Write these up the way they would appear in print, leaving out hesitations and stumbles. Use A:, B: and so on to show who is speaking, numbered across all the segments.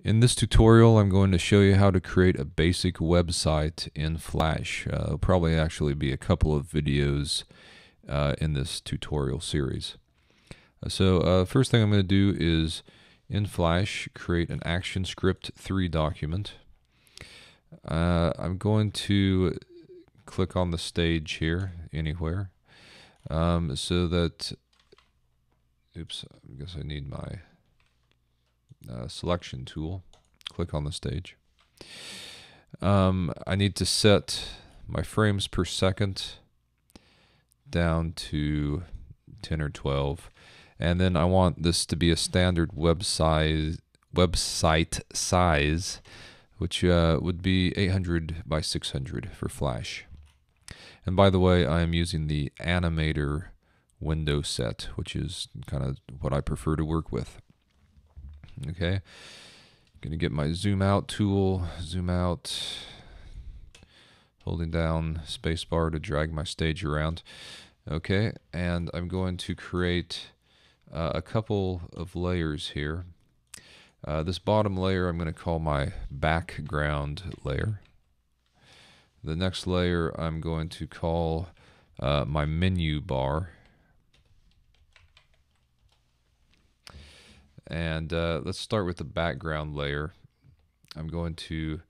A: In this tutorial, I'm going to show you how to create a basic website in Flash. There'll probably actually be a couple of videos in this tutorial series. First thing I'm going to do is in Flash create an ActionScript 3 document. I'm going to click on the stage here anywhere so that, oops, I guess I need my selection tool. Click on the stage. I need to set my frames per second down to 10 or 12, and then I want this to be a standard website size, which would be 800 by 600 for Flash. And by the way, I am using the Animator window set, which is kind of what I prefer to work with. Okay, going to get my zoom out tool, zoom out, holding down spacebar to drag my stage around. Okay, and I'm going to create a couple of layers here. This bottom layer I'm going to call my background layer. The next layer I'm going to call my menu bar. And let's start with the background layer. I'm going to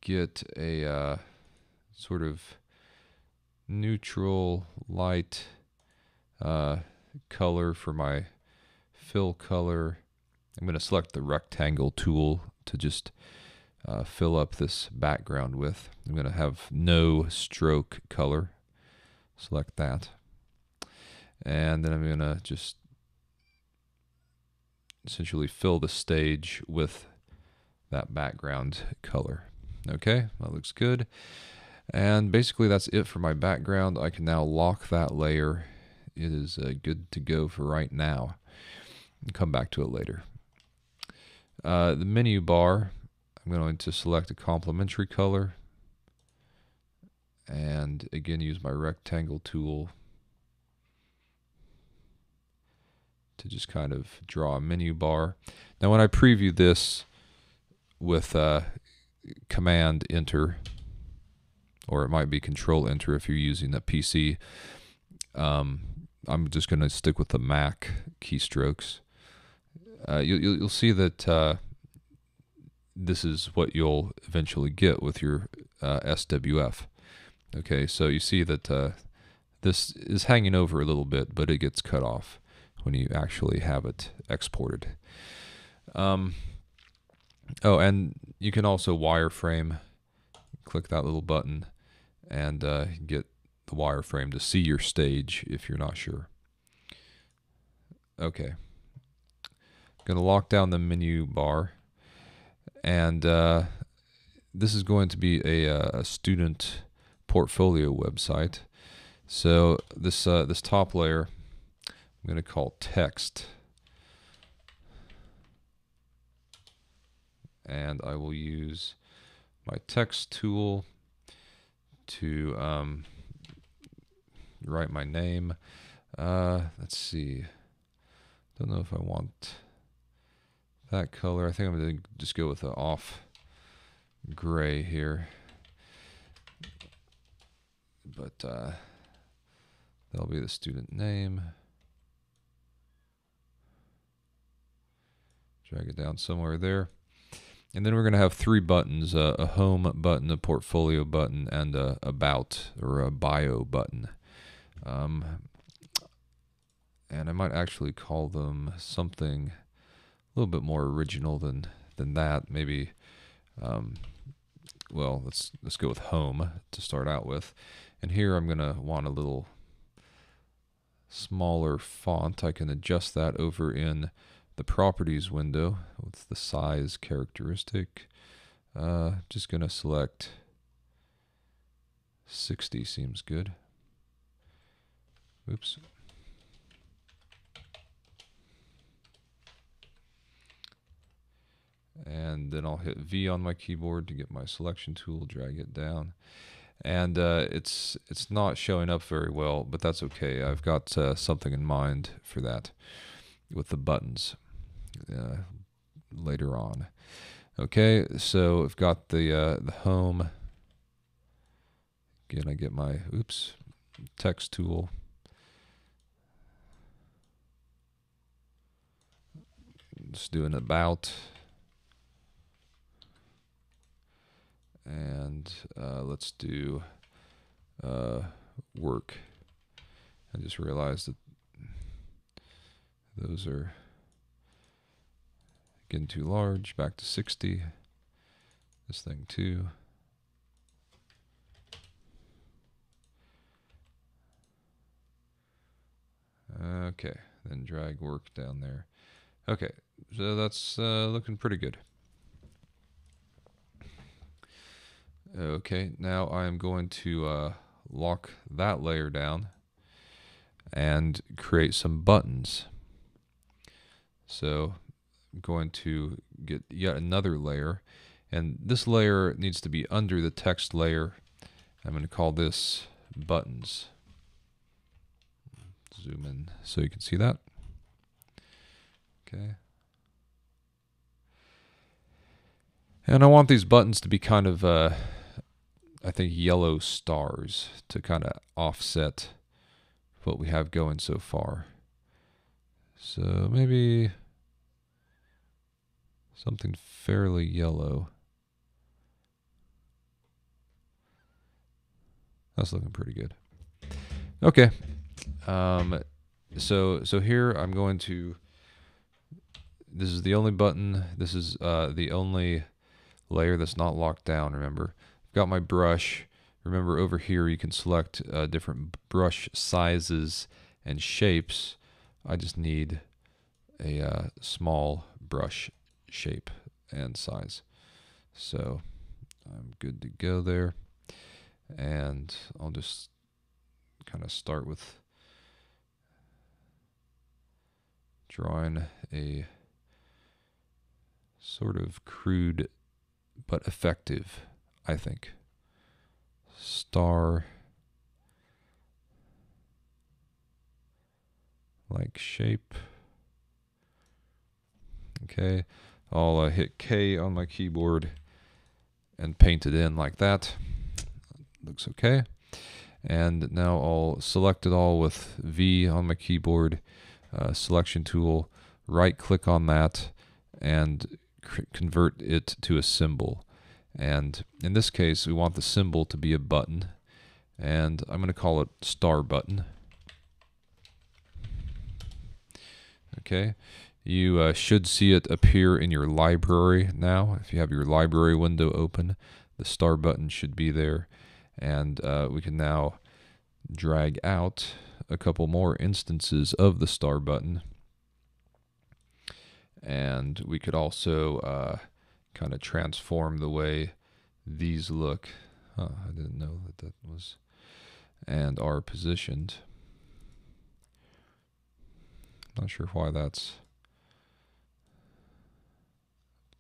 A: get a sort of neutral light color for my fill color. I'm going to select the rectangle tool to just fill up this background with. I'm going to have no stroke color. Select that. And then I'm going to just essentially fill the stage with that background color. Okay, that looks good. And basically that's it for my background. I can now lock that layer. It is good to go for right now. I'll come back to it later. The menu bar, I'm going to select a complementary color and again use my rectangle tool to just kind of draw a menu bar. Now when I preview this with Command Enter, or it might be Control Enter if you're using a PC, I'm just going to stick with the Mac keystrokes. You'll see that this is what you'll eventually get with your SWF. Okay, so you see that this is hanging over a little bit, but it gets cut off when you actually have it exported. Oh, and you can also wireframe. Click that little button and get the wireframe to see your stage if you're not sure. Okay. Going to lock down the menu bar, and this is going to be a student portfolio website. So this this top layer I'm going to call text, and I will use my text tool to write my name. Let's see. Don't know if I want that color. I think I'm going to just go with the off gray here. But that'll be the student name. Drag it down somewhere there. And then we're going to have three buttons, a home button, a portfolio button, and a about or a bio button. And I might actually call them something a little bit more original than that. Maybe, well, let's go with home to start out with. And here I'm going to want a little smaller font. I can adjust that over in the properties window with the size characteristic. Just going to select 60 seems good. Oops. And then I'll hit V on my keyboard to get my selection tool, drag it down. And it's not showing up very well, but that's okay. I've got something in mind for that with the buttons. later on. Okay, so I've got the home. Again, I get my text tool. Just do an about, and let's do work. I just realized that those are getting too large. Back to 60. This thing too. Okay, then drag work down there. Okay, so that's looking pretty good. Okay, now I'm going to lock that layer down and create some buttons. So I'm going to get yet another layer, and this layer needs to be under the text layer. I'm going to call this buttons. Zoom in so you can see that. Okay. And I want these buttons to be kind of, I think, yellow stars to kind of offset what we have going so far. So maybe something fairly yellow. That's looking pretty good. Okay. So here I'm going to, this is the only button, this is the only layer that's not locked down, remember. I've got my brush. Remember over here you can select different brush sizes and shapes. I just need a small brush shape and size. So I'm good to go there. And I'll just kind of start with drawing a sort of crude but effective, I think, star like shape. Okay, I'll hit K on my keyboard and paint it in like that. Looks okay. And now I'll select it all with V on my keyboard, selection tool, right click on that and convert it to a symbol. And in this case we want the symbol to be a button, and I'm going to call it star button. Okay, you should see it appear in your library now. If you have your library window open, the star button should be there. And we can now drag out a couple more instances of the star button. And we could also kind of transform the way these look. I didn't know that that was, and are positioned. Not sure why that's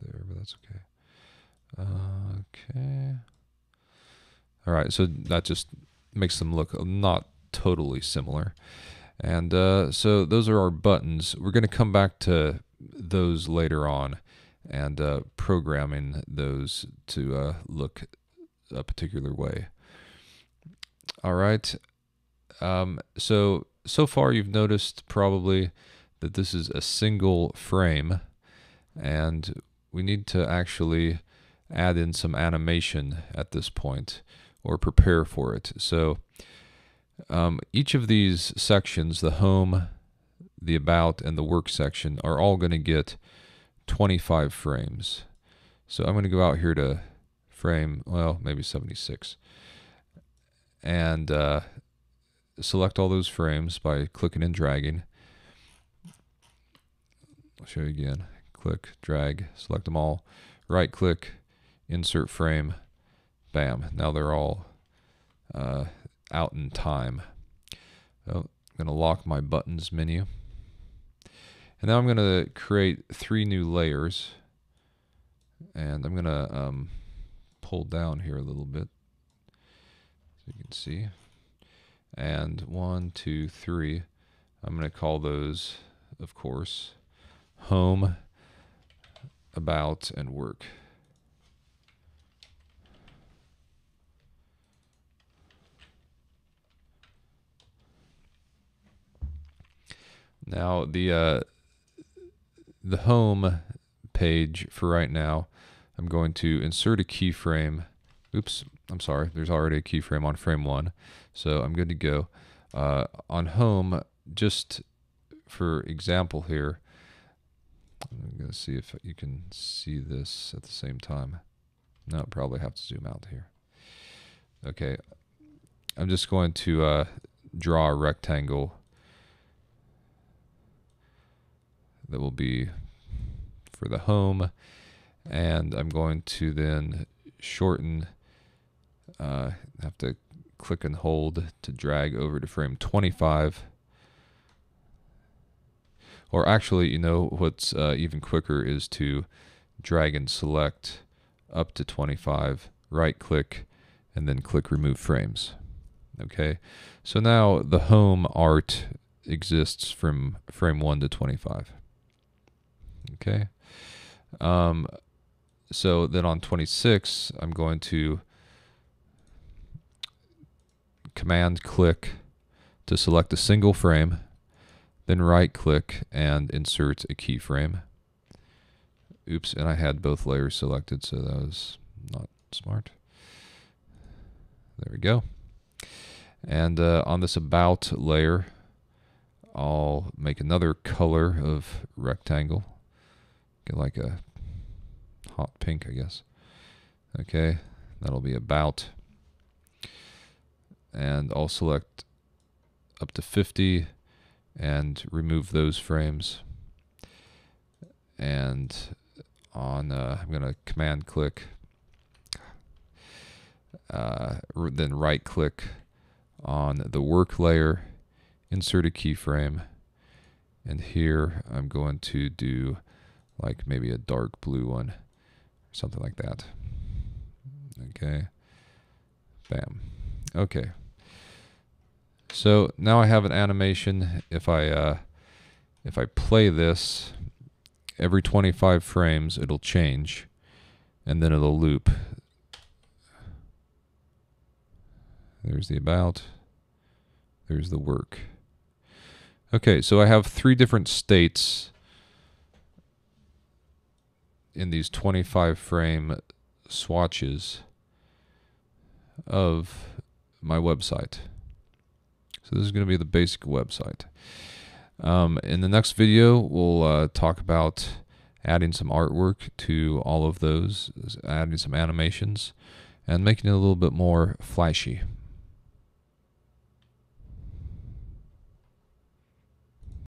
A: there, but that's okay. Okay. All right, so that just makes them look not totally similar. And so those are our buttons. We're going to come back to those later on and programming those to look a particular way. All right. So far you've noticed probably that this is a single frame, and we need to actually add in some animation at this point, or prepare for it. So each of these sections, the home, the about, and the work section, are all going to get 25 frames. So I'm going to go out here to frame, well, maybe 76, and select all those frames by clicking and dragging. I'll show you again. Click, drag, select them all, right click, insert frame, bam. Now they're all out in time. So I'm going to lock my buttons menu. And now I'm going to create 3 new layers. And I'm going to pull down here a little bit so you can see. And 1, 2, 3. I'm going to call those, of course, home, about, and work. Now the home page for right now, I'm going to insert a keyframe. Oops, I'm sorry. There's already a keyframe on frame 1, so I'm good to go. On home, just for example here, I'm going to see if you can see this at the same time. No, probably have to zoom out here. Okay, I'm just going to draw a rectangle that will be for the home, and I'm going to then shorten, have to click and hold to drag over to frame 25. Or actually, you know, what's even quicker is to drag and select up to 25, right click, and then click remove frames. Okay, so now the home art exists from frame 1 to 25. Okay, so then on 26, I'm going to command click to select a single frame, then right click and insert a keyframe. Oops, and I had both layers selected, so that was not smart. There we go. And on this about layer, I'll make another color of rectangle. Get like a hot pink, I guess. Okay, that'll be about. And I'll select up to 50 and remove those frames. And on, I'm going to command click, then right click on the work layer, insert a keyframe, and here I'm going to do like maybe a dark blue one, or something like that. Okay, bam. Okay, so now I have an animation. If I play this, every 25 frames it'll change, and then it'll loop. There's the about, there's the work. Okay, so I have 3 different states in these 25 frame swatches of my website. So this is going to be the basic website. In the next video, we'll talk about adding some artwork to all of those, adding some animations, and making it a little bit more flashy.